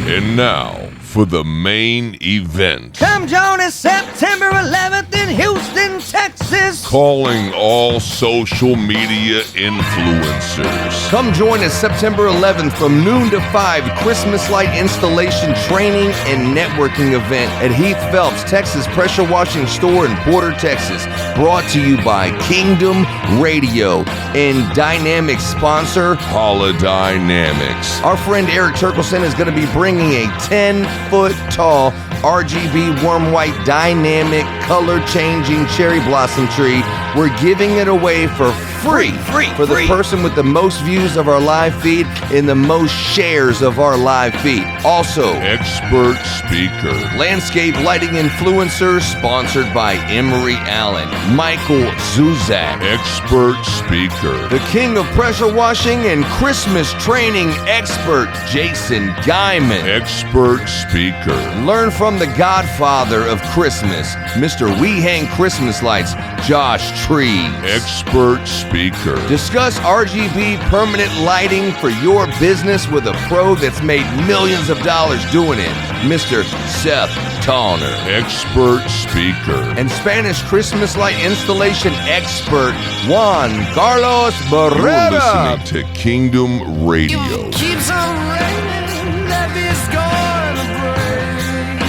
And now for the main event. Come join us September 11th in Houston, Texas. Calling all social media influencers. Come join us September 11th from noon to 5, Christmas light installation training and networking event at Heath Phelps, Texas Pressure Washing Store in Porter, Texas. Brought to you by Kingdom Radio and Dynamics sponsor Holodynamics. Our friend Eric Turkelson is going to be bringing a 10-foot tall RGB warm white dynamic color changing cherry blossom tree. We're giving it away for free for the person with the most views of our live feed and the most shares of our live feed. Also, expert speaker. Landscape lighting influencer sponsored by Emery Allen. Michael Zuzak. Expert speaker. The king of pressure washing and Christmas training expert, Jason Guyman. Expert speaker. Learn from the godfather of Christmas, Mr. We Hang Christmas Lights, Josh Trees. Expert speaker. Discuss RGB permanent lighting for your business with a pro that's made millions of dollars doing it, Mr. Seth Tawner. Expert speaker. And Spanish Christmas light installation expert, Juan Carlos Barrera. You're listening to Kingdom Radio. Keeps on raining, love is gonna break.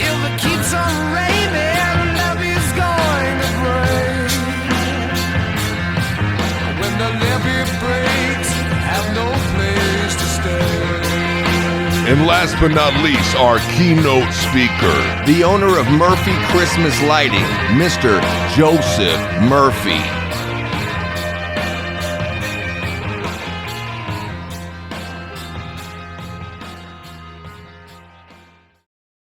If it keeps on raining, love is going to break. When the levee breaks, have no place to stay. And last but not least, our keynote speaker. The owner of Murphy Christmas Lighting, Mr. Joseph Murphy.